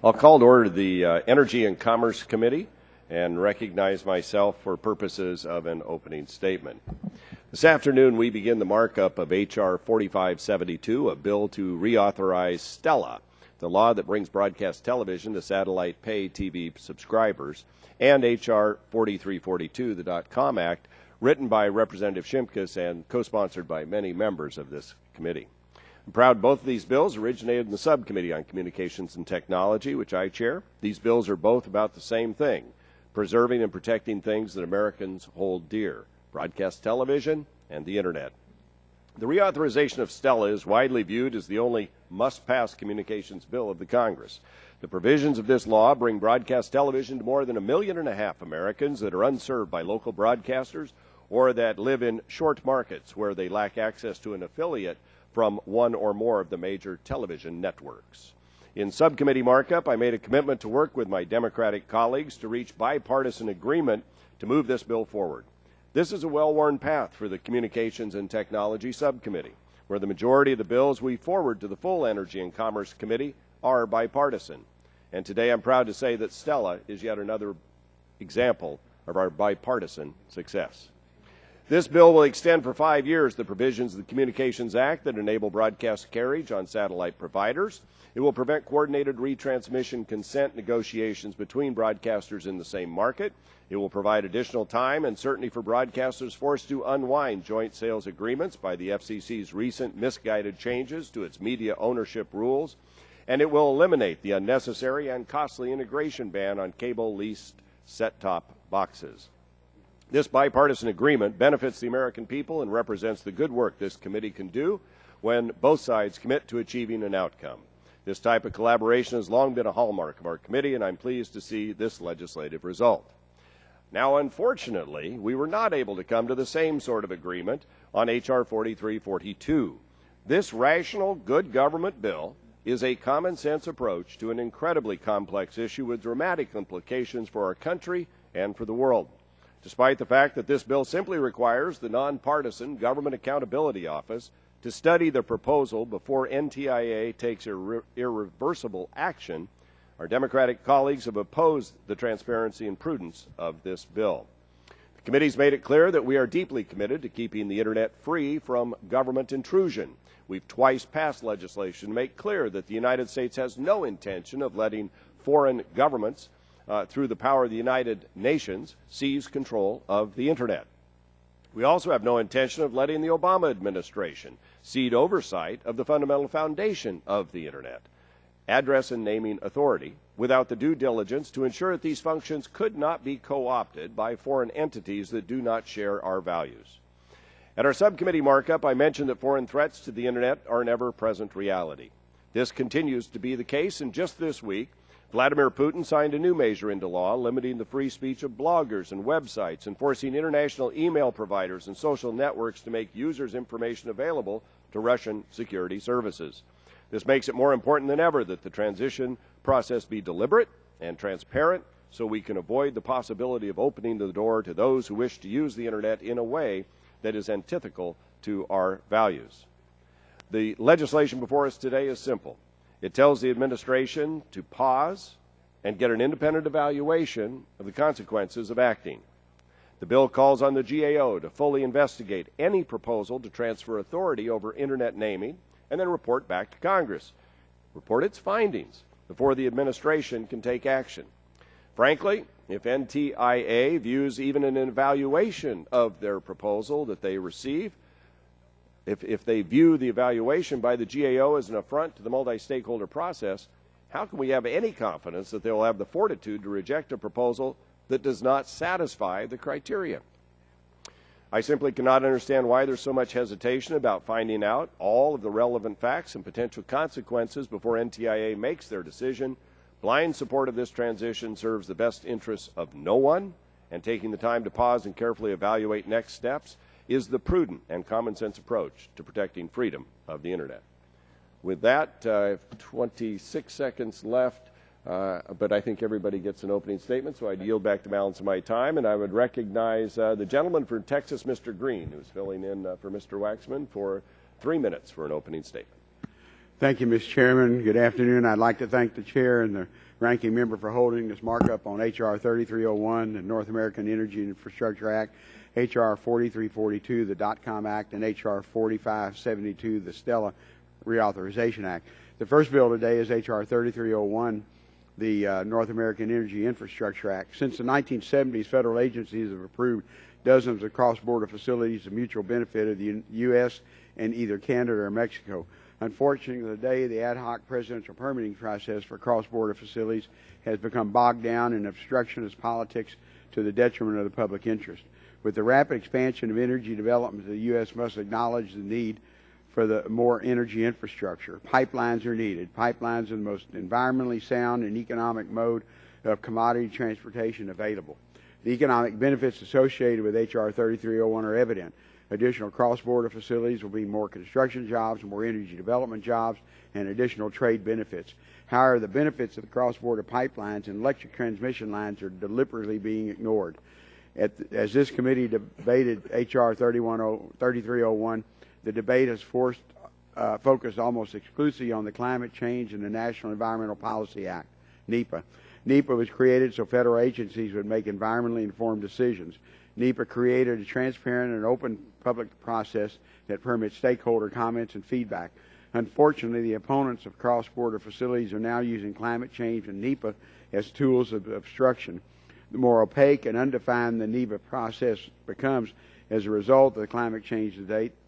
I'll call to order the Energy and Commerce Committee and recognize myself for purposes of an opening statement. This afternoon, we begin the markup of H.R. 4572, a bill to reauthorize STELA, the law that brings broadcast television to satellite pay TV subscribers, and H.R. 4342, the .com Act, written by Representative Shimkus and co-sponsored by many members of this committee. I'm proud both of these bills originated in the Subcommittee on Communications and Technology, which I chair. These bills are both about the same thing, preserving and protecting things that Americans hold dear, broadcast television and the Internet. The reauthorization of STELA is widely viewed as the only must-pass communications bill of the Congress. The provisions of this law bring broadcast television to more than 1.5 million Americans that are unserved by local broadcasters or that live in short markets where they lack access to an affiliate from one or more of the major television networks. In subcommittee markup, I made a commitment to work with my Democratic colleagues to reach bipartisan agreement to move this bill forward. This is a well-worn path for the Communications and Technology Subcommittee, where the majority of the bills we forward to the full Energy and Commerce Committee are bipartisan. And today I'm proud to say that STELA is yet another example of our bipartisan success. This bill will extend for 5 years the provisions of the Communications Act that enable broadcast carriage on satellite providers. It will prevent coordinated retransmission consent negotiations between broadcasters in the same market. It will provide additional time and certainty for broadcasters forced to unwind joint sales agreements by the FCC's recent misguided changes to its media ownership rules. And it will eliminate the unnecessary and costly integration ban on cable-leased set-top boxes. This bipartisan agreement benefits the American people and represents the good work this committee can do when both sides commit to achieving an outcome. This type of collaboration has long been a hallmark of our committee, and I'm pleased to see this legislative result. Now, unfortunately, we were not able to come to the same sort of agreement on H.R. 4342. This rational, good government bill is a common-sense approach to an incredibly complex issue with dramatic implications for our country and for the world. Despite the fact that this bill simply requires the nonpartisan Government Accountability Office to study the proposal before NTIA takes irreversible action, our Democratic colleagues have opposed the transparency and prudence of this bill. The committee's made it clear that we are deeply committed to keeping the Internet free from government intrusion. We've twice passed legislation to make clear that the United States has no intention of letting foreign governments through the power of the United Nations, seize control of the Internet. We also have no intention of letting the Obama administration cede oversight of the fundamental foundation of the Internet, address and naming authority, without the due diligence to ensure that these functions could not be co-opted by foreign entities that do not share our values. At our subcommittee markup, I mentioned that foreign threats to the Internet are an ever-present reality. This continues to be the case, and just this week, Vladimir Putin signed a new measure into law limiting the free speech of bloggers and websites and forcing international email providers and social networks to make users' information available to Russian security services. This makes it more important than ever that the transition process be deliberate and transparent so we can avoid the possibility of opening the door to those who wish to use the Internet in a way that is antithetical to our values. The legislation before us today is simple. It tells the administration to pause and get an independent evaluation of the consequences of acting. The bill calls on the GAO to fully investigate any proposal to transfer authority over Internet naming and then report back to Congress. Report its findings before the administration can take action. Frankly, if NTIA views even an evaluation of their proposal that they receive, if they view the evaluation by the GAO as an affront to the multi-stakeholder process, how can we have any confidence that they will have the fortitude to reject a proposal that does not satisfy the criteria? I simply cannot understand why there's so much hesitation about finding out all of the relevant facts and potential consequences before NTIA makes their decision. Blind support of this transition serves the best interests of no one, and taking the time to pause and carefully evaluate next steps is the prudent and common sense approach to protecting freedom of the Internet. With that, I have 26 seconds left, but I think everybody gets an opening statement, so I'd yield back the balance of my time, and I would recognize the gentleman from Texas, Mr. Green, who's filling in for Mr. Waxman for 3 minutes for an opening statement. Thank you, Mr. Chairman. Good afternoon. I'd like to thank the Chair and the Ranking Member for holding this markup on H.R. 3301, the North American Energy Infrastructure Act, H.R. 4342, the .com Act, and H.R. 4572, the Stella Reauthorization Act. The first bill today is H.R. 3301, the North American Energy Infrastructure Act. Since the 1970s, federal agencies have approved dozens of cross-border facilities of mutual benefit of the U.S. and either Canada or Mexico. Unfortunately, today, the ad hoc presidential permitting process for cross-border facilities has become bogged down in obstructionist politics to the detriment of the public interest. With the rapid expansion of energy development, the U.S. must acknowledge the need for the more energy infrastructure. Pipelines are needed. Pipelines are the most environmentally sound and economic mode of commodity transportation available. The economic benefits associated with H.R. 3301 are evident. Additional cross-border facilities will bring more construction jobs, more energy development jobs, and additional trade benefits. However, the benefits of the cross-border pipelines and electric transmission lines are deliberately being ignored. As this committee debated H.R. 3301, the debate has focused almost exclusively on the Climate Change and the National Environmental Policy Act, NEPA. NEPA was created so federal agencies would make environmentally informed decisions. NEPA created a transparent and open public process that permits stakeholder comments and feedback. Unfortunately, the opponents of cross-border facilities are now using climate change and NEPA as tools of obstruction. The more opaque and undefined the NEPA process becomes as a result of the climate change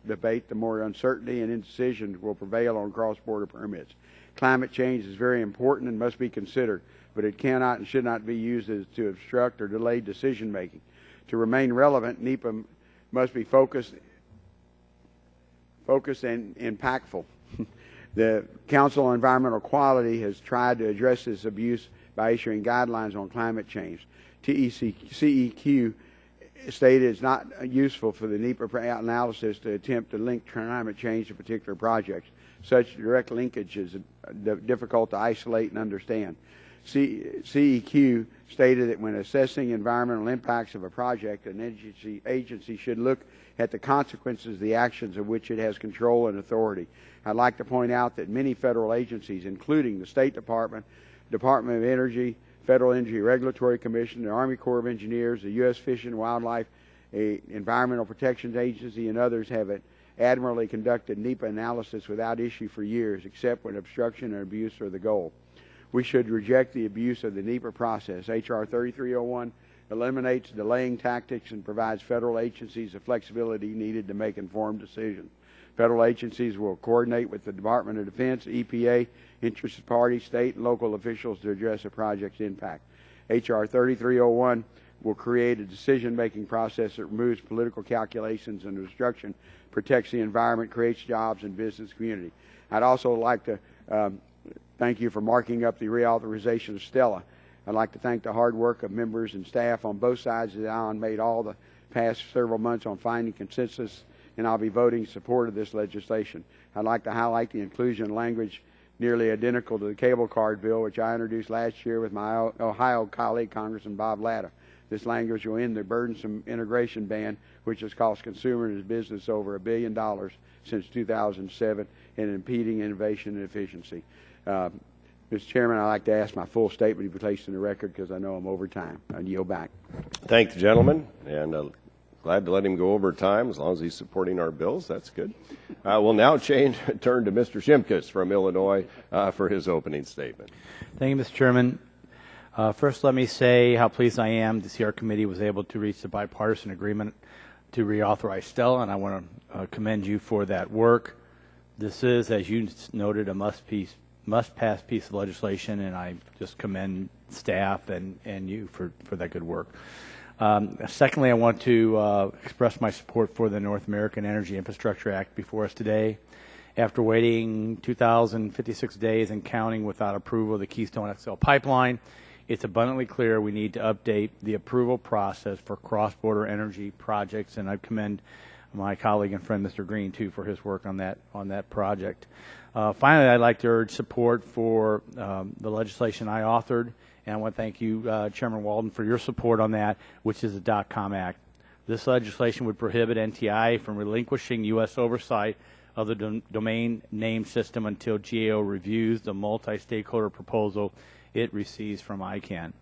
debate, the more uncertainty and indecision will prevail on cross-border permits. Climate change is very important and must be considered, but it cannot and should not be used to obstruct or delay decision-making. To remain relevant, NEPA must be focused and impactful. The Council on Environmental Quality has tried to address this abuse by issuing guidelines on climate change. CEQ stated it's not useful for the NEPA analysis to attempt to link climate change to particular projects. Such direct linkage is difficult to isolate and understand. CEQ stated that when assessing environmental impacts of a project, an agency should look at the consequences of the actions of which it has control and authority. I'd like to point out that many federal agencies, including the State Department, Department of Energy, Federal Energy Regulatory Commission, the Army Corps of Engineers, the U.S. Fish and Wildlife, Environmental Protection Agency, and others have admirably conducted NEPA analysis without issue for years, except when obstruction and abuse are the goal. We should reject the abuse of the NEPA process. H.R. 3301 eliminates delaying tactics and provides federal agencies the flexibility needed to make informed decisions. Federal agencies will coordinate with the Department of Defense, EPA, interested parties, state and local officials to address a project's impact. H.R. 3301 will create a decision-making process that removes political calculations and obstruction, protects the environment, creates jobs and business community. I'd also like to thank you for marking up the reauthorization of Stella. I'd like to thank the hard work of members and staff on both sides of the aisle and made all the past several months on finding consensus, and I'll be voting in support of this legislation. I'd like to highlight the inclusion of language nearly identical to the cable card bill, which I introduced last year with my Ohio colleague, Congressman Bob Latta. This language will end the burdensome integration ban, which has cost consumers and business over $1 billion since 2007 and impeding innovation and efficiency. Mr. Chairman, I'd like to ask my full statement to be placed in the record because I know I'm over time. I yield back. Thank the gentleman, and glad to let him go over time as long as he's supporting our bills. That's good. We'll now turn to Mr. Shimkus from Illinois for his opening statement. Thank you, Mr. Chairman. First, let me say how pleased I am to see our committee was able to reach the bipartisan agreement to reauthorize Stella, and I want to commend you for that work. This is, as you noted, a must-pass piece of legislation, and I just commend staff and you for that good work. Secondly, I want to express my support for the North American Energy Infrastructure Act before us today. After waiting 2,056 days and counting without approval of the Keystone XL pipeline, it's abundantly clear we need to update the approval process for cross-border energy projects, and I commend my colleague and friend Mr. Green too for his work on that project. Finally, I'd like to urge support for the legislation I authored, and I want to thank you, Chairman Walden, for your support on that, which is the .com Act. This legislation would prohibit NTI from relinquishing U.S. oversight of the domain name system until GAO reviews the multi-stakeholder proposal it receives from ICANN.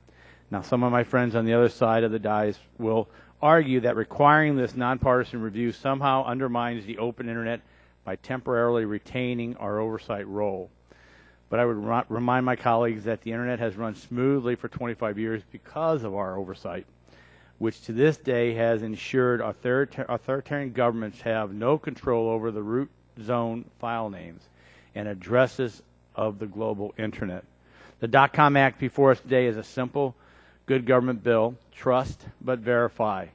Now, some of my friends on the other side of the dais will argue that requiring this nonpartisan review somehow undermines the open internet by temporarily retaining our oversight role. But I would remind my colleagues that the internet has run smoothly for 25 years because of our oversight, which to this day has ensured authoritarian governments have no control over the root zone file names and addresses of the global internet. The .com Act before us today is a simple, good government bill: trust but verify.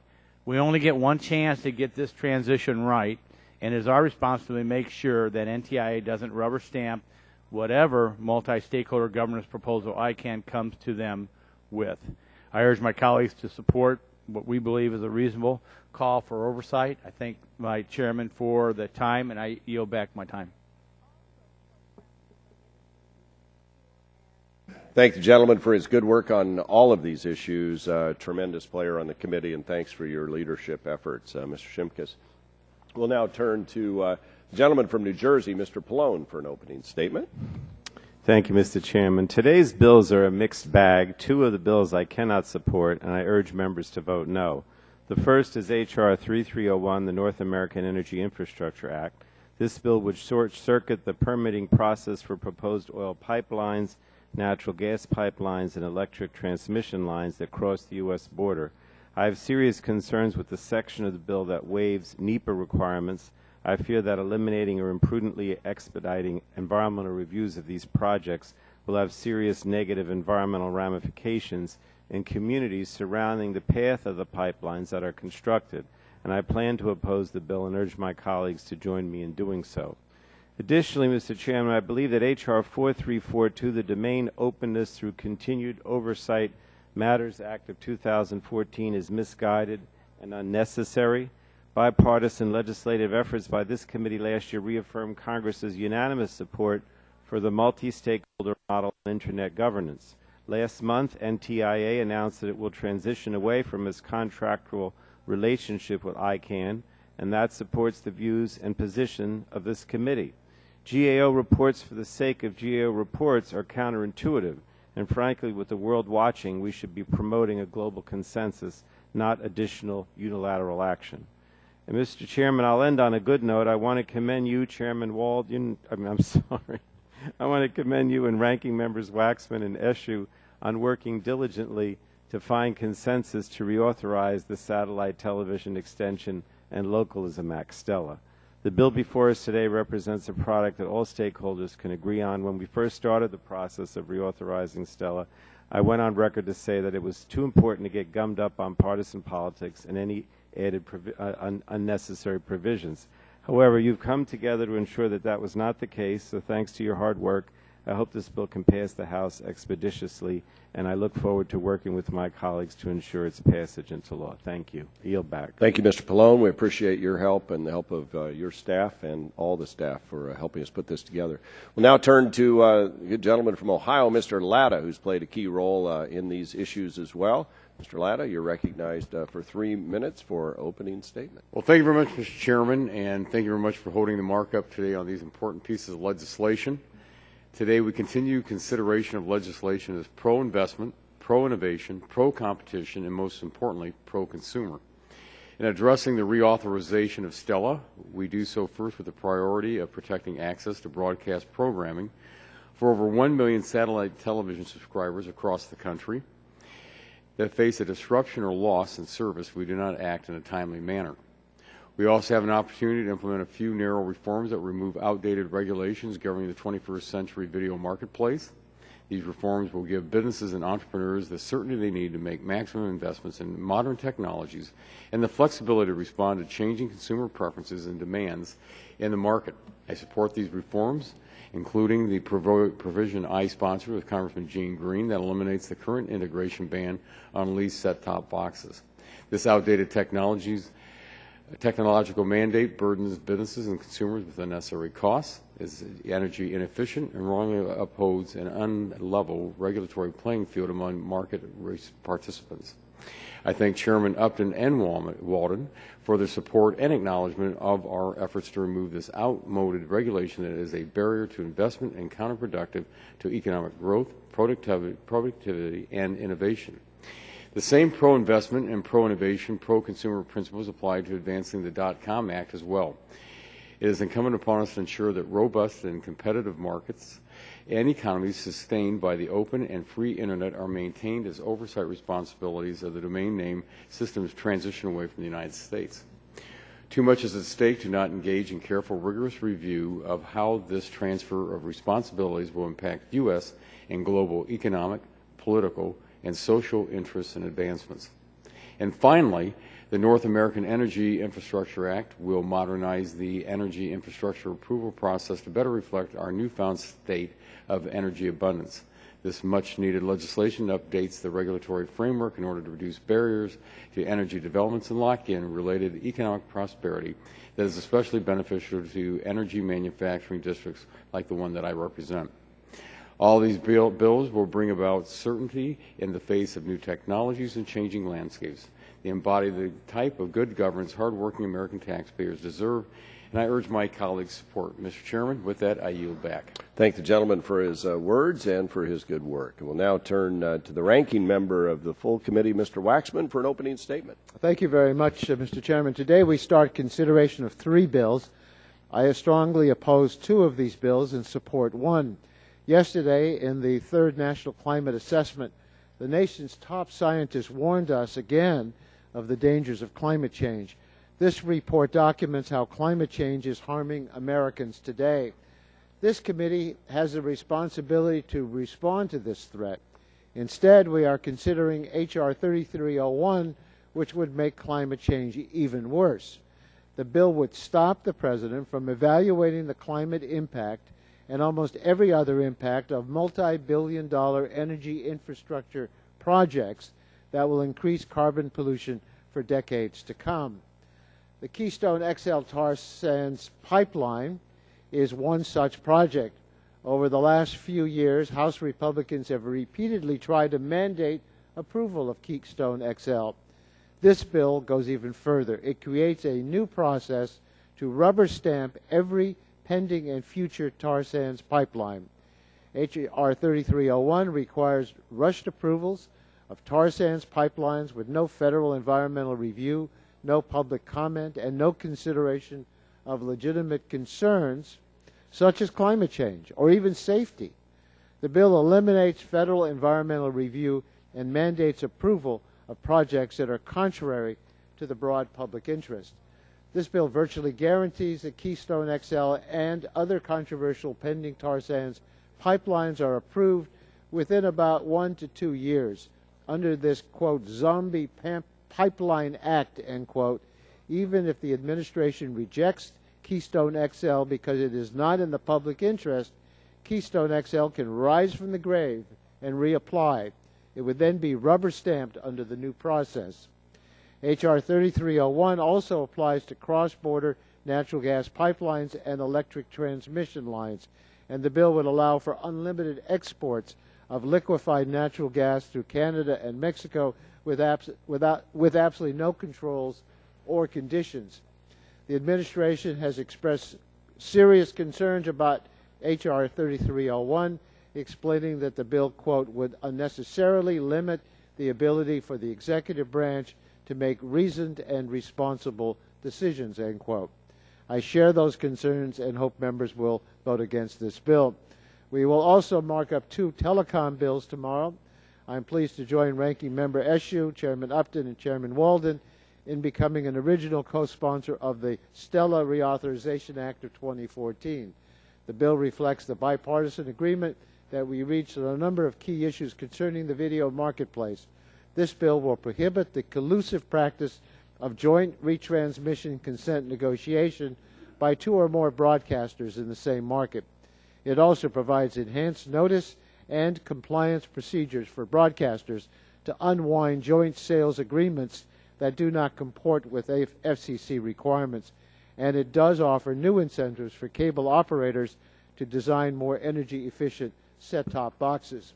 We only get one chance to get this transition right, and it is our responsibility to make sure that NTIA doesn't rubber stamp whatever multi-stakeholder governance proposal ICANN comes to them with. I urge my colleagues to support what we believe is a reasonable call for oversight. I thank my chairman for the time, and I yield back my time. Thank the gentleman for his good work on all of these issues. Tremendous player on the committee, and thanks for your leadership efforts, Mr. Shimkus. We'll now turn to the gentleman from New Jersey, Mr. Pallone, for an opening statement. Thank you, Mr. Chairman. Today's bills are a mixed bag. Two of the bills I cannot support, and I urge members to vote no. The first is H.R. 3301, the North American Energy Infrastructure Act. This bill would short-circuit the permitting process for proposed oil pipelines, natural gas pipelines, and electric transmission lines that cross the U.S. border. I have serious concerns with the section of the bill that waives NEPA requirements. I fear that eliminating or imprudently expediting environmental reviews of these projects will have serious negative environmental ramifications in communities surrounding the path of the pipelines that are constructed, and I plan to oppose the bill and urge my colleagues to join me in doing so. Additionally, Mr. Chairman, I believe that H.R. 4342, the Domain Openness Through Continued Oversight Matters Act of 2014, is misguided and unnecessary. Bipartisan legislative efforts by this committee last year reaffirmed Congress's unanimous support for the multi-stakeholder model of Internet governance. Last month, NTIA announced that it will transition away from its contractual relationship with ICANN, and that supports the views and position of this committee. GAO reports for the sake of GAO reports are counterintuitive, and frankly, with the world watching, we should be promoting a global consensus, not additional unilateral action. And Mr. Chairman, I'll end on a good note. I want to commend you, Chairman Walden. I'm sorry. I want to commend you and Ranking Members Waxman and Eshoo on working diligently to find consensus to reauthorize the Satellite Television Extension and Localism Act, STELA. The bill before us today represents a product that all stakeholders can agree on. When we first started the process of reauthorizing STELA, I went on record to say that it was too important to get gummed up on partisan politics and any added unnecessary provisions. However, you've come together to ensure that that was not the case, so thanks to your hard work, I hope this bill can pass the House expeditiously, and I look forward to working with my colleagues to ensure its passage into law. Thank you. I yield back. Thank you, Mr. Pallone. We appreciate your help and the help of your staff and all the staff for helping us put this together. We'll now turn to a good gentleman from Ohio, Mr. Latta, who's played a key role in these issues as well. Mr. Latta, you're recognized for 3 minutes for opening statement. Well, thank you very much, Mr. Chairman, and thank you very much for holding the markup today on these important pieces of legislation. Today, we continue consideration of legislation as pro-investment, pro-innovation, pro-competition, and most importantly, pro-consumer. In addressing the reauthorization of STELA, we do so first with the priority of protecting access to broadcast programming for over 1 million satellite television subscribers across the country that face a disruption or loss in service if we do not act in a timely manner. We also have an opportunity to implement a few narrow reforms that remove outdated regulations governing the 21st century video marketplace. These reforms will give businesses and entrepreneurs the certainty they need to make maximum investments in modern technologies and the flexibility to respond to changing consumer preferences and demands in the market. I support these reforms, including the provision I sponsor with Congressman Gene Green that eliminates the current integration ban on leased set-top boxes. This outdated technological mandate burdens businesses and consumers with unnecessary costs, is energy inefficient, and wrongly upholds an unlevel regulatory playing field among market participants. I thank Chairman Upton and Walden for their support and acknowledgement of our efforts to remove this outmoded regulation that is a barrier to investment and counterproductive to economic growth, productivity, and innovation. The same pro-investment and pro-innovation, pro-consumer principles apply to advancing the .com Act as well. It is incumbent upon us to ensure that robust and competitive markets and economies sustained by the open and free Internet are maintained as oversight responsibilities of the domain name systems transition away from the United States. Too much is at stake to not engage in careful, rigorous review of how this transfer of responsibilities will impact U.S. and global economic, political, and social interests and advancements. And finally, the North American Energy Infrastructure Act will modernize the energy infrastructure approval process to better reflect our newfound state of energy abundance. This much-needed legislation updates the regulatory framework in order to reduce barriers to energy developments and lock in related economic prosperity that is especially beneficial to energy manufacturing districts like the one that I represent. All these bills will bring about certainty in the face of new technologies and changing landscapes. They embody the type of good governance hardworking American taxpayers deserve, and I urge my colleagues' support. Mr. Chairman, with that, I yield back. Thank the gentleman for his words and for his good work. And we'll now turn to the ranking member of the full committee, Mr. Waxman, for an opening statement. Thank you very much, Mr. Chairman. Today we start consideration of 3 bills. I strongly oppose 2 of these bills and support 1. Yesterday, in the 3rd National Climate Assessment, the nation's top scientists warned us again of the dangers of climate change. This report documents how climate change is harming Americans today. This committee has a responsibility to respond to this threat. Instead, we are considering H.R. 3301, which would make climate change even worse. The bill would stop the President from evaluating the climate impact and almost every other impact of multi-billion-dollar energy infrastructure projects that will increase carbon pollution for decades to come. The Keystone XL tar sands pipeline is one such project. Over the last few years, House Republicans have repeatedly tried to mandate approval of Keystone XL. This bill goes even further. It creates a new process to rubber stamp every pending and future tar sands pipeline. H.R. 3301 requires rushed approvals of tar sands pipelines with no federal environmental review, no public comment, and no consideration of legitimate concerns such as climate change or even safety. The bill eliminates federal environmental review and mandates approval of projects that are contrary to the broad public interest. This bill virtually guarantees that Keystone XL and other controversial pending tar sands pipelines are approved within about 1 to 2 years. Under this, quote, zombie pipeline act, end quote, even if the administration rejects Keystone XL because it is not in the public interest, Keystone XL can rise from the grave and reapply. It would then be rubber stamped under the new process. H.R. 3301 also applies to cross-border natural gas pipelines and electric transmission lines, and the bill would allow for unlimited exports of liquefied natural gas through Canada and Mexico with absolutely no controls or conditions. The administration has expressed serious concerns about H.R. 3301, explaining that the bill, quote, would unnecessarily limit the ability for the executive branch to make reasoned and responsible decisions, end quote. I share those concerns and hope members will vote against this bill. We will also mark up 2 telecom bills tomorrow. I'm pleased to join Ranking Member Eshoo, Chairman Upton, and Chairman Walden in becoming an original co-sponsor of the Stella Reauthorization Act of 2014. The bill reflects the bipartisan agreement that we reached on a number of key issues concerning the video marketplace. This bill will prohibit the collusive practice of joint retransmission consent negotiation by 2 or more broadcasters in the same market. It also provides enhanced notice and compliance procedures for broadcasters to unwind joint sales agreements that do not comport with FCC requirements, and it does offer new incentives for cable operators to design more energy-efficient set-top boxes.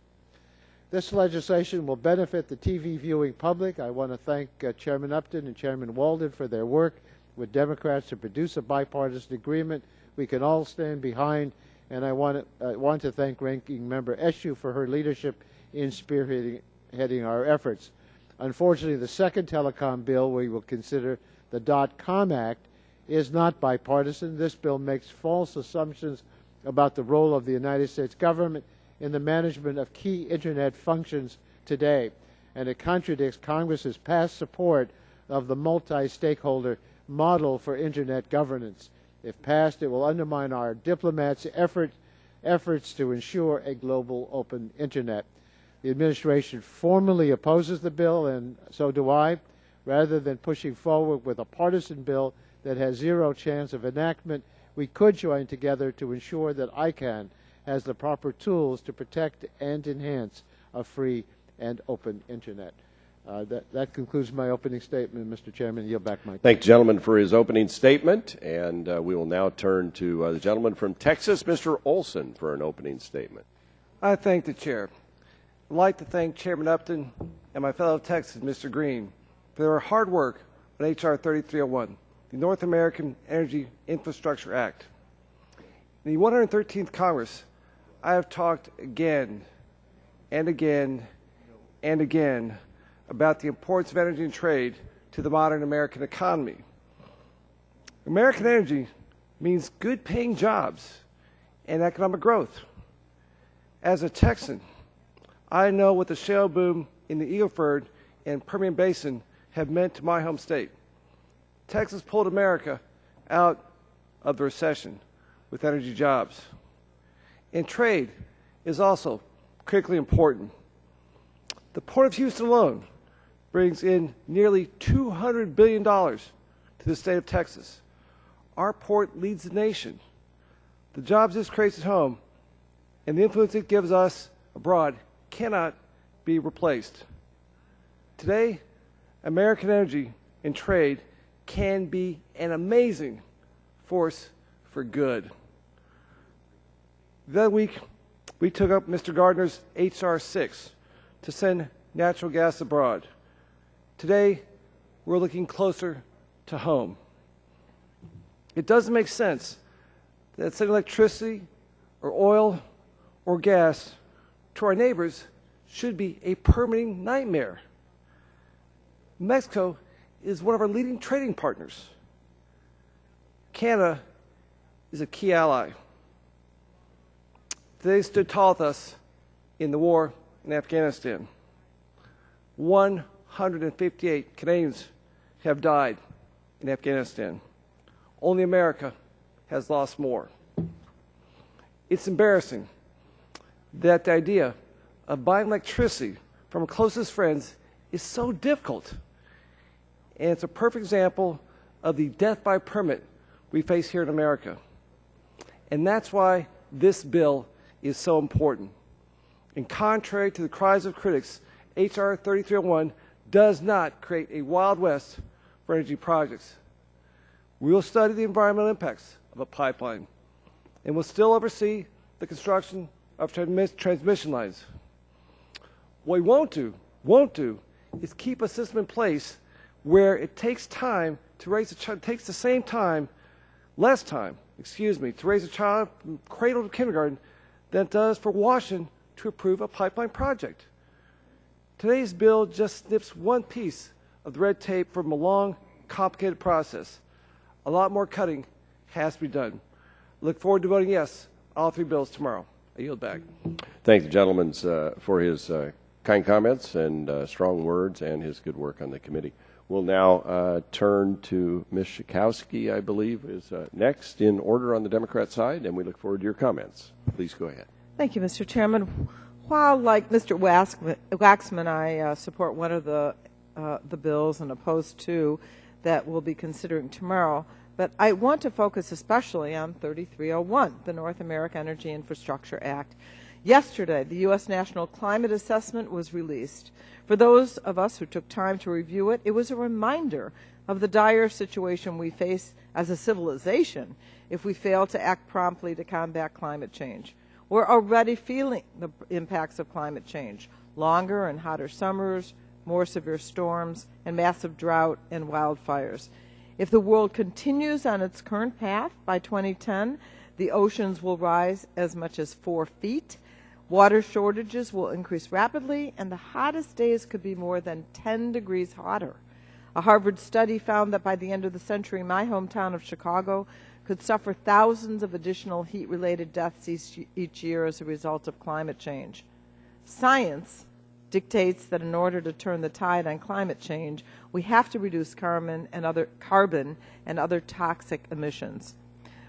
This legislation will benefit the TV viewing public. I want to thank Chairman Upton and Chairman Walden for their work with Democrats to produce a bipartisan agreement we can all stand behind, and I want to thank Ranking Member Eshoo for her leadership in spearheading our efforts. Unfortunately, the second telecom bill we will consider, the .com Act, is not bipartisan. This bill makes false assumptions about the role of the United States government in the management of key Internet functions today, and it contradicts Congress's past support of the multi-stakeholder model for Internet governance. If passed, it will undermine our diplomats' efforts to ensure a global open Internet. The administration formally opposes the bill, and so do I. Rather than pushing forward with a partisan bill that has zero chance of enactment, we could join together to ensure that ICANN has the proper tools to protect and enhance a free and open Internet. That concludes my opening statement, Mr. Chairman. Yield back my time. Thank the gentleman for his opening statement, and we will now turn to the gentleman from Texas, Mr. Olson, for an opening statement. I thank the chair. I'd like to thank Chairman Upton and my fellow Texans, Mr. Green, for their hard work on H.R. 3301, the North American Energy Infrastructure Act. In the 113th Congress, I have talked again and again and again about the importance of energy and trade to the modern American economy. American energy means good-paying jobs and economic growth. As a Texan, I know what the shale boom in the Eagle Ford and Permian Basin have meant to my home state. Texas pulled America out of the recession with energy jobs. And trade is also critically important. The Port of Houston alone brings in nearly $200 billion to the state of Texas. Our port leads the nation. The jobs this creates at home and the influence it gives us abroad cannot be replaced. Today, American energy and trade can be an amazing force for good. The other week, we took up Mr. Gardner's H.R. 6 to send natural gas abroad. Today, we're looking closer to home. It doesn't make sense that sending electricity or oil or gas to our neighbors should be a permitting nightmare. Mexico is one of our leading trading partners. Canada is a key ally. They stood tall with us in the war in Afghanistan. 158 Canadians have died in Afghanistan. Only America has lost more. It's embarrassing that the idea of buying electricity from our closest friends is so difficult. And it's a perfect example of the death by permit we face here in America. And that's why this bill is so important. And contrary to the cries of critics, H.R. 3301 does not create a Wild West for energy projects. We will study the environmental impacts of a pipeline, and will still oversee the construction of transmission lines. What we won't do is keep a system in place where it takes time to raise a child, takes the same time, less time, to raise a child from cradle to kindergarten than it does for Washington to approve a pipeline project. Today's bill just snips one piece of the red tape from a long, complicated process. A lot more cutting has to be done. Look forward to voting yes on all three bills tomorrow. I yield back. Thank the gentleman for his kind comments and strong words and his good work on the committee. We'll now turn to Ms. Schakowsky, I believe, is next in order on the Democrat side, and we look forward to your comments. Please go ahead. Thank you, Mr. Chairman. While, like Mr. Waxman, I support one of the bills and oppose two that we'll be considering tomorrow, but I want to focus especially on 3301, the North American Energy Infrastructure Act. Yesterday, the U.S. National Climate Assessment was released. For those of us who took time to review it, it was a reminder of the dire situation we face as a civilization if we fail to act promptly to combat climate change. We're already feeling the impacts of climate change. longer and hotter summers, more severe storms, and massive drought and wildfires. If the world continues on its current path, by 2010, the oceans will rise as much as 4 feet, water shortages will increase rapidly, and the hottest days could be more than 10 degrees hotter. A Harvard study found that by the end of the century, my hometown of Chicago could suffer thousands of additional heat-related deaths each year as a result of climate change. Science dictates that in order to turn the tide on climate change, we have to reduce carbon and other toxic emissions.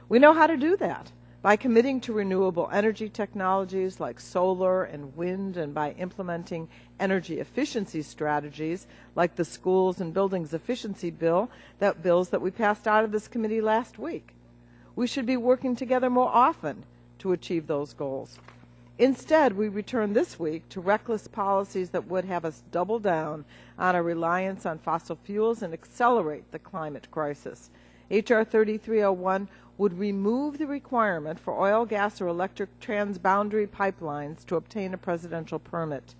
We know how to do that by committing to renewable energy technologies like solar and wind, and by implementing energy efficiency strategies like the Schools and Buildings Efficiency bills that we passed out of this committee last week. We should be working together more often to achieve those goals. Instead, we return this week to reckless policies that would have us double down on our reliance on fossil fuels and accelerate the climate crisis. H.R. 3301 would remove the requirement for oil, gas, or electric transboundary pipelines to obtain a presidential permit.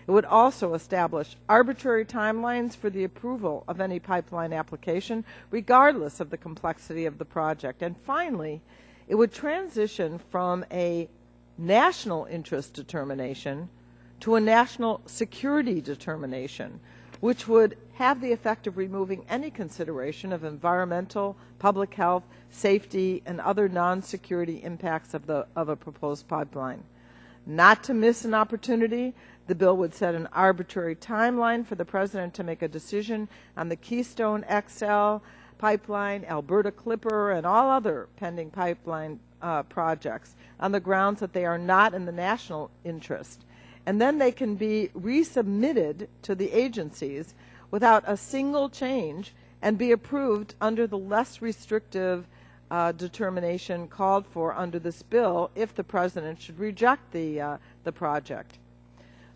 It would also establish arbitrary timelines for the approval of any pipeline application, regardless of the complexity of the project. And finally, it would transition from a national interest determination to a national security determination, which would have the effect of removing any consideration of environmental, public health, safety, and other non-security impacts of a proposed pipeline. Not to miss an opportunity, the bill would set an arbitrary timeline for the President to make a decision on the Keystone XL pipeline, Alberta Clipper, and all other pending pipeline projects on the grounds that they are not in the national interest. And then they can be resubmitted to the agencies without a single change and be approved under the less restrictive determination called for under this bill if the President should reject the project.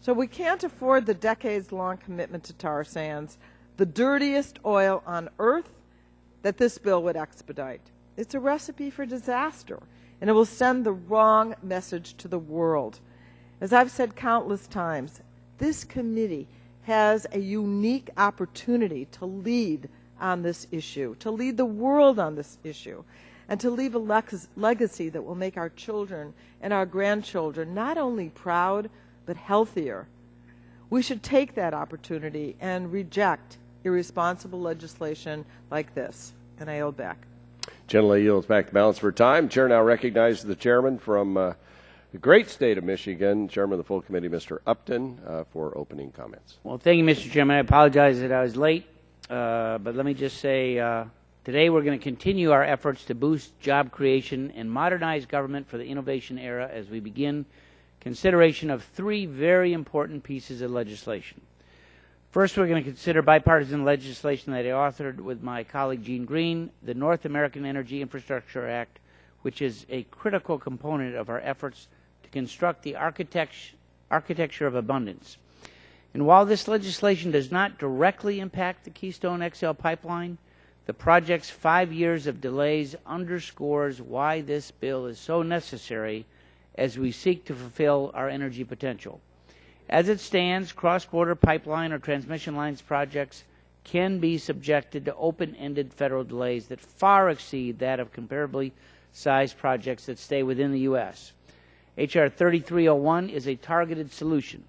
So we can't afford the decades-long commitment to tar sands, the dirtiest oil on earth, that this bill would expedite. It's a recipe for disaster, and it will send the wrong message to the world. As I've said countless times, this committee has a unique opportunity to lead on this issue, to lead the world on this issue, and to leave a legacy that will make our children and our grandchildren not only proud, but healthier. We should take that opportunity and reject irresponsible legislation like this. And I yield back. Gentleman yields back the balance for time. Chair now recognizes the chairman from the great state of Michigan, Chairman of the full committee, Mr. Upton, for opening comments. Well, thank you, Mr. Chairman. I apologize that I was late, but let me just say today we're going to continue our efforts to boost job creation and modernize government for the innovation era as we begin consideration of 3 very important pieces of legislation. First, we're going to consider bipartisan legislation that I authored with my colleague Gene Green, the North American Energy Infrastructure Act, which is a critical component of our efforts to construct the architecture of abundance. And while this legislation does not directly impact the Keystone XL pipeline, the project's 5 years of delays underscores why this bill is so necessary as we seek to fulfill our energy potential. As it stands, cross-border pipeline or transmission lines projects can be subjected to open-ended federal delays that far exceed that of comparably sized projects that stay within the U.S. H.R. 3301 is a targeted solution.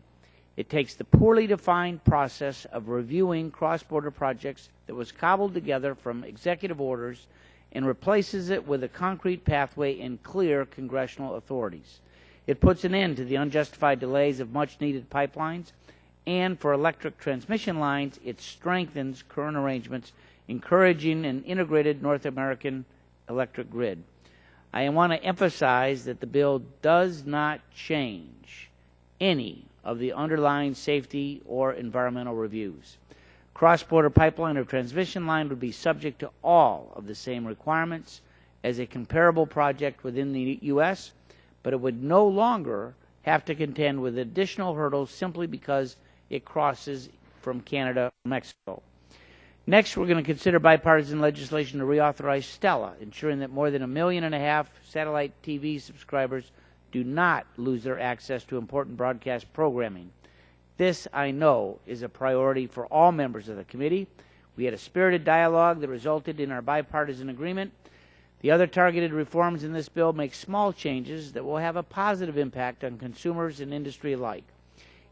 It takes the poorly defined process of reviewing cross-border projects that was cobbled together from executive orders and replaces it with a concrete pathway and clear congressional authorities. It puts an end to the unjustified delays of much-needed pipelines, and for electric transmission lines, it strengthens current arrangements, encouraging an integrated North American electric grid. I want to emphasize that the bill does not change any of the underlying safety or environmental reviews. Cross-border pipeline or transmission line would be subject to all of the same requirements as a comparable project within the U.S., but it would no longer have to contend with additional hurdles simply because it crosses from Canada or Mexico. Next, we're going to consider bipartisan legislation to reauthorize Stella, ensuring that more than 1.5 million satellite TV subscribers do not lose their access to important broadcast programming. This, I know, is a priority for all members of the committee. We had a spirited dialogue that resulted in our bipartisan agreement. The other targeted reforms in this bill make small changes that will have a positive impact on consumers and industry alike.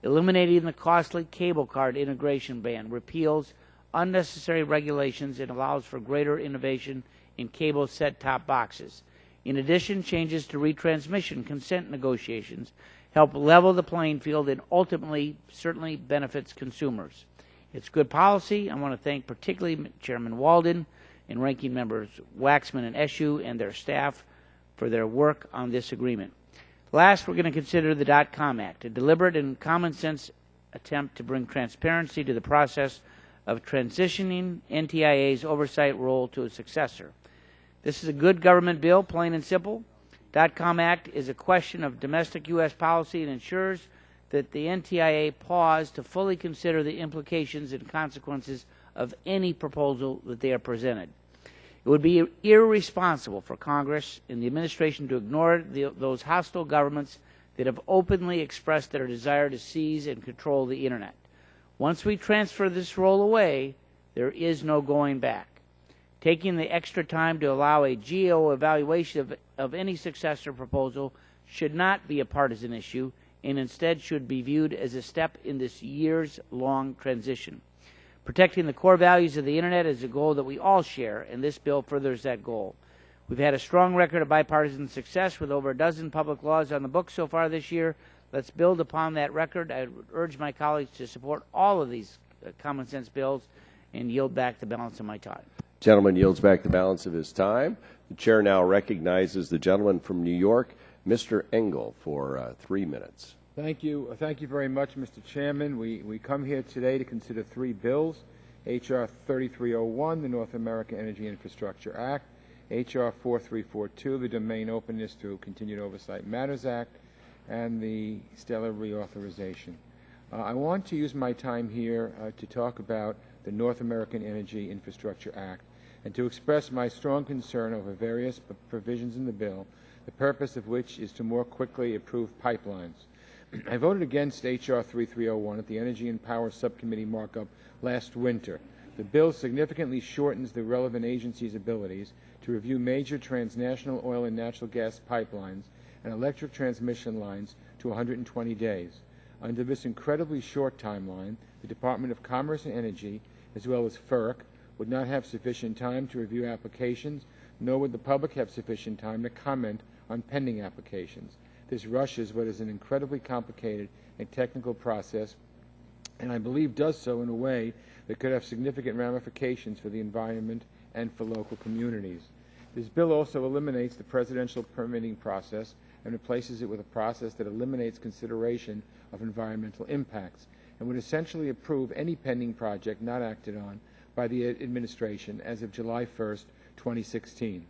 Eliminating the costly cable card integration ban repeals unnecessary regulations and allows for greater innovation in cable set-top boxes. In addition, changes to retransmission consent negotiations help level the playing field and ultimately certainly benefits consumers. It's good policy. I want to thank particularly Chairman Walden and Ranking Members Waxman and Eshoo and their staff for their work on this agreement. Last, we're going to consider the .com Act, a deliberate and common sense attempt to bring transparency to the process of transitioning NTIA's oversight role to a successor. This is a good government bill, plain and simple. .com Act is a question of domestic U.S. policy and ensures that the NTIA pause to fully consider the implications and consequences of any proposal that they are presented. It would be irresponsible for Congress and the administration to ignore those hostile governments that have openly expressed their desire to seize and control the Internet. Once we transfer this role away, there is no going back. Taking the extra time to allow a GAO evaluation of any successor proposal should not be a partisan issue and instead should be viewed as a step in this years-long transition. Protecting the core values of the Internet is a goal that we all share, and this bill furthers that goal. We've had a strong record of bipartisan success with over a dozen public laws on the books so far this year. Let's build upon that record. I urge my colleagues to support all of these common sense bills and yield back the balance of my time. Gentleman yields back the balance of his time. The chair now recognizes the gentleman from New York, Mr. Engel, for 3 minutes. Thank you. Thank you very much, Mr. Chairman. We come here today to consider 3 bills: H.R. 3301, the North American Energy Infrastructure Act; H.R. 4342, the Domain Openness Through Continued Oversight Matters Act; and the Stellar Reauthorization. I want to use my time here to talk about the North American Energy Infrastructure Act and to express my strong concern over various provisions in the bill, the purpose of which is to more quickly approve pipelines. I voted against H.R. 3301 at the Energy and Power Subcommittee markup last winter. The bill significantly shortens the relevant agency's abilities to review major transnational oil and natural gas pipelines and electric transmission lines to 120 days. Under this incredibly short timeline, the Department of Commerce and Energy, as well as FERC, would not have sufficient time to review applications, nor would the public have sufficient time to comment on pending applications. This rushes what is an incredibly complicated and technical process, and I believe does so in a way that could have significant ramifications for the environment and for local communities. This bill also eliminates the presidential permitting process and replaces it with a process that eliminates consideration of environmental impacts and would essentially approve any pending project not acted on by the administration as of July 1st, 2016.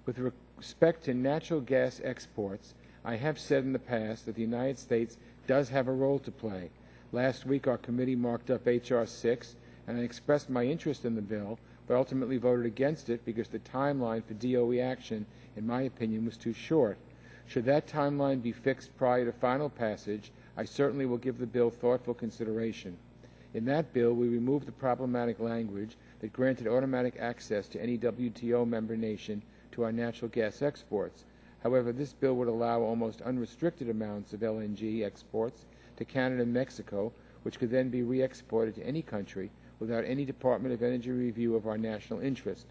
With respect to natural gas exports, I have said in the past that the United States does have a role to play. Last week our committee marked up H.R. 6, and I expressed my interest in the bill, but ultimately voted against it because the timeline for DOE action, in my opinion, was too short. Should that timeline be fixed prior to final passage, I certainly will give the bill thoughtful consideration. In that bill, we removed the problematic language that granted automatic access to any WTO member nation to our natural gas exports. However, this bill would allow almost unrestricted amounts of LNG exports to Canada and Mexico, which could then be re-exported to any country without any Department of Energy review of our national interest.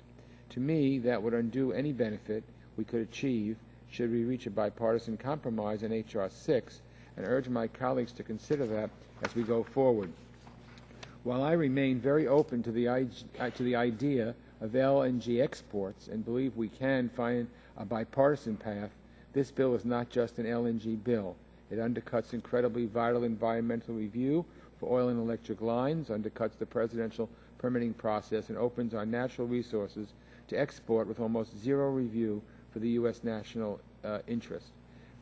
To me, that would undo any benefit we could achieve should we reach a bipartisan compromise on H.R. 6, and urge my colleagues to consider that as we go forward. While I remain very open to the idea of LNG exports and believe we can find a bipartisan path, this bill is not just an LNG bill. It undercuts incredibly vital environmental review for oil and electric lines, undercuts the presidential permitting process, and opens our natural resources to export with almost zero review for the U.S. national interest.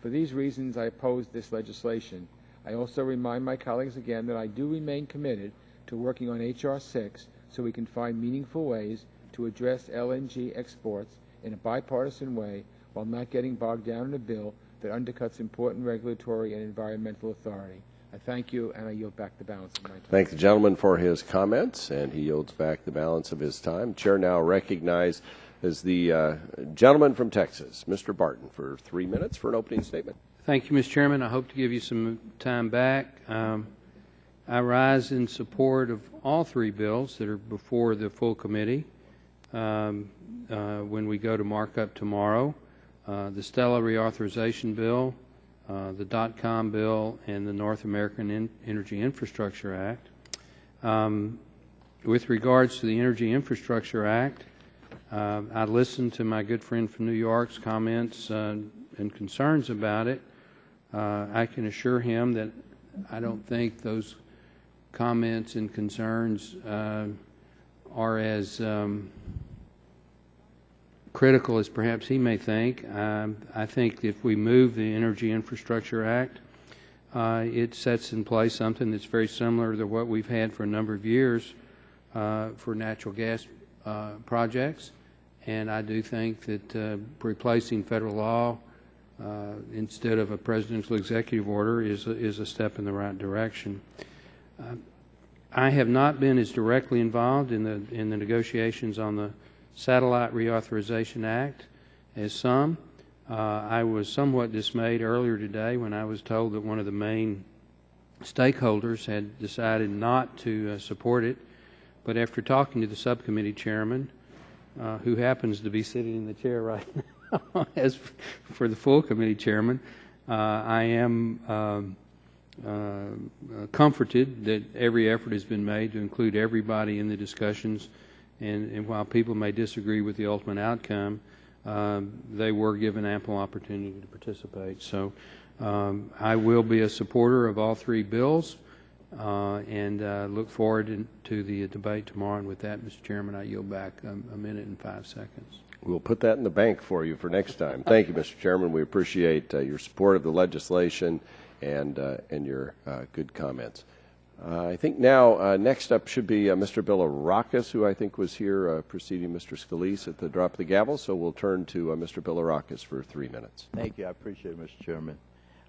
For these reasons, I oppose this legislation. I also remind my colleagues again that I do remain committed to working on H.R. 6 so we can find meaningful ways to address LNG exports in a bipartisan way while not getting bogged down in a bill that undercuts important regulatory and environmental authority. I thank you, and I yield back the balance of my time. Thank the gentleman for his comments, and he yields back the balance of his time. Chair now recognizes the gentleman from Texas, Mr. Barton, for 3 minutes for an opening statement. Thank you, Mr. Chairman. I hope to give you some time back. I rise in support of all three bills that are before the full committee when we go to markup tomorrow. The Stella reauthorization bill, the .com bill, and the North American Energy Infrastructure Act. With regards to the Energy Infrastructure Act, I listened to my good friend from New York's comments and concerns about it. I can assure him that I don't think those comments and concerns are as critical as perhaps he may think. I think if we move the Energy Infrastructure Act, it sets in place something that's very similar to what we've had for a number of years for natural gas projects. And I do think that replacing federal law instead of a presidential executive order is a step in the right direction. I have not been as directly involved in the negotiations on the Satellite Reauthorization Act as some. I was somewhat dismayed earlier today when I was told that one of the main stakeholders had decided not to support it. But after talking to the subcommittee chairman, who happens to be sitting in the chair right now as for the full committee chairman, I am comforted that every effort has been made to include everybody in the discussions. And while people may disagree with the ultimate outcome, they were given ample opportunity to participate. So I will be a supporter of all three bills and look forward to the debate tomorrow. And with that, Mr. Chairman, I yield back a minute and 5 seconds. We'll put that in the bank for you for next time. Thank you, Mr. Chairman. We appreciate your support of the legislation and your good comments. I think now next up should be Mr. Bilirakis, who I think was here preceding Mr. Scalise at the drop of the gavel. So we'll turn to Mr. Bilirakis for 3 minutes. Thank you. I appreciate it, Mr. Chairman.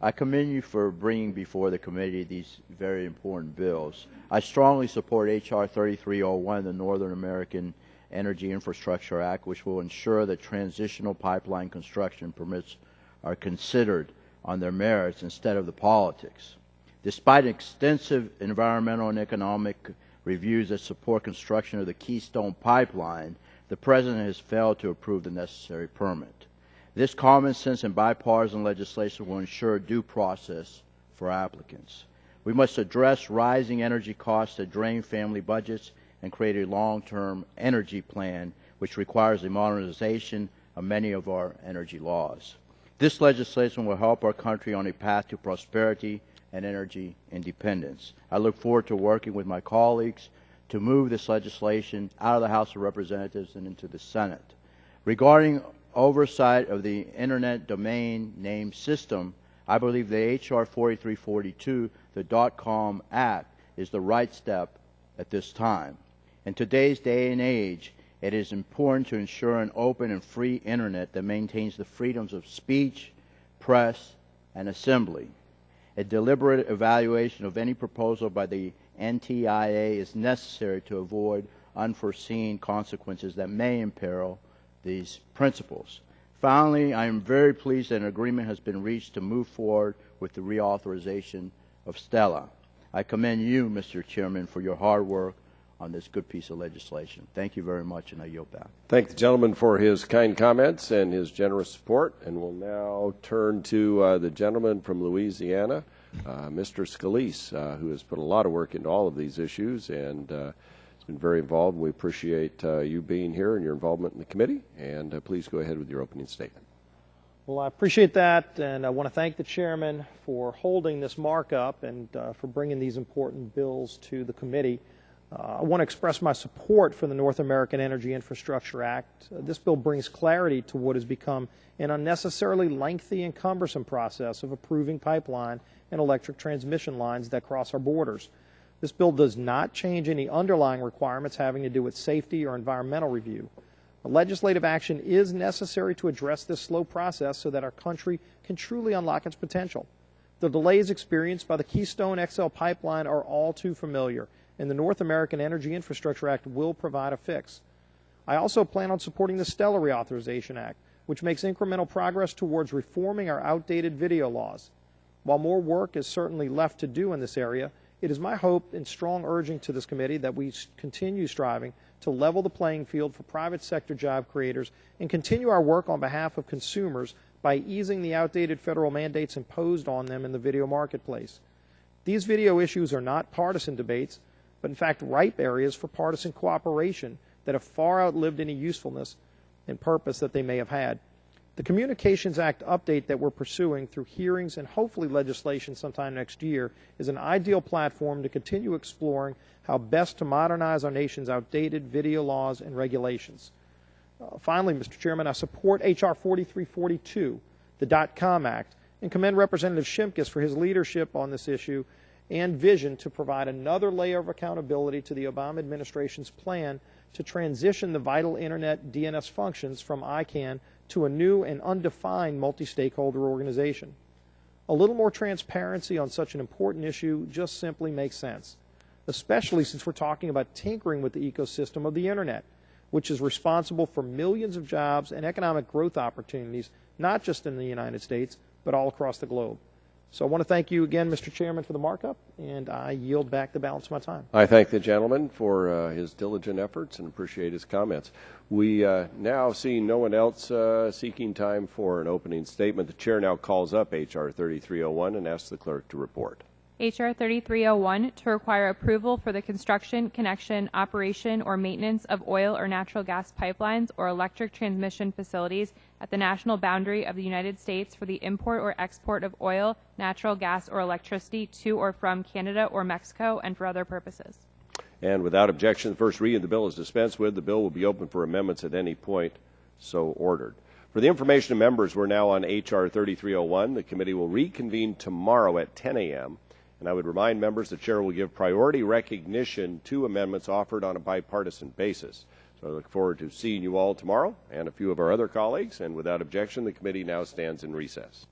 I commend you for bringing before the committee these very important bills. I strongly support H.R. 3301, the Northern American Energy Infrastructure Act, which will ensure that transitional pipeline construction permits are considered on their merits instead of the politics. Despite extensive environmental and economic reviews that support construction of the Keystone Pipeline, the President has failed to approve the necessary permit. This common sense and bipartisan legislation will ensure due process for applicants. We must address rising energy costs that drain family budgets and create a long-term energy plan which requires the modernization of many of our energy laws. This legislation will help our country on a path to prosperity and energy independence. I look forward to working with my colleagues to move this legislation out of the House of Representatives and into the Senate. Regarding oversight of the Internet domain name system, I believe that H.R. 4342, the .com Act, is the right step at this time. In today's day and age, it is important to ensure an open and free Internet that maintains the freedoms of speech, press, and assembly. A deliberate evaluation of any proposal by the NTIA is necessary to avoid unforeseen consequences that may imperil these principles. Finally, I am very pleased that an agreement has been reached to move forward with the reauthorization of Stella. I commend you, Mr. Chairman, for your hard work on this good piece of legislation. Thank you very much, and I yield back. Thank the gentleman for his kind comments and his generous support. And we'll now turn to the gentleman from Louisiana, Mr. Scalise, who has put a lot of work into all of these issues and has been very involved. We appreciate you being here and your involvement in the committee. And please go ahead with your opening statement. Well, I appreciate that, and I want to thank the chairman for holding this markup and for bringing these important bills to the committee. I want to express my support for the North American Energy Infrastructure Act. This bill brings clarity to what has become an unnecessarily lengthy and cumbersome process of approving pipeline and electric transmission lines that cross our borders. This bill does not change any underlying requirements having to do with safety or environmental review. Legislative action is necessary to address this slow process so that our country can truly unlock its potential. The delays experienced by the Keystone XL pipeline are all too familiar, and the North American Energy Infrastructure Act will provide a fix. I also plan on supporting the Stellar Reauthorization Act, which makes incremental progress towards reforming our outdated video laws. While more work is certainly left to do in this area, it is my hope and strong urging to this committee that we continue striving to level the playing field for private sector job creators and continue our work on behalf of consumers by easing the outdated federal mandates imposed on them in the video marketplace. These video issues are not partisan debates, but in fact ripe areas for partisan cooperation that have far outlived any usefulness and purpose that they may have had. The Communications Act update that we're pursuing through hearings and hopefully legislation sometime next year is an ideal platform to continue exploring how best to modernize our nation's outdated video laws and regulations. Finally, Mr. Chairman, I support H.R. 4342, the .com Act, and commend Representative Shimkus for his leadership on this issue and vision to provide another layer of accountability to the Obama administration's plan to transition the vital Internet DNS functions from ICANN to a new and undefined multi-stakeholder organization. A little more transparency on such an important issue just simply makes sense, especially since we're talking about tinkering with the ecosystem of the Internet, which is responsible for millions of jobs and economic growth opportunities, not just in the United States, but all across the globe. So I want to thank you again, Mr. Chairman, for the markup, and I yield back the balance of my time. I thank the gentleman for his diligent efforts and appreciate his comments. We now see no one else seeking time for an opening statement. The chair now calls up H.R. 3301 and asks the clerk to report. H.R. 3301 to require approval for the construction, connection, operation, or maintenance of oil or natural gas pipelines or electric transmission facilities at the national boundary of the United States for the import or export of oil, natural gas, or electricity to or from Canada or Mexico and for other purposes. And without objection, the first reading of the bill is dispensed with. The bill will be open for amendments at any point so ordered. For the information of members, we're now on H.R. 3301. The committee will reconvene tomorrow at 10 a.m. And I would remind members the chair will give priority recognition to amendments offered on a bipartisan basis. So I look forward to seeing you all tomorrow and a few of our other colleagues. And without objection, the committee now stands in recess.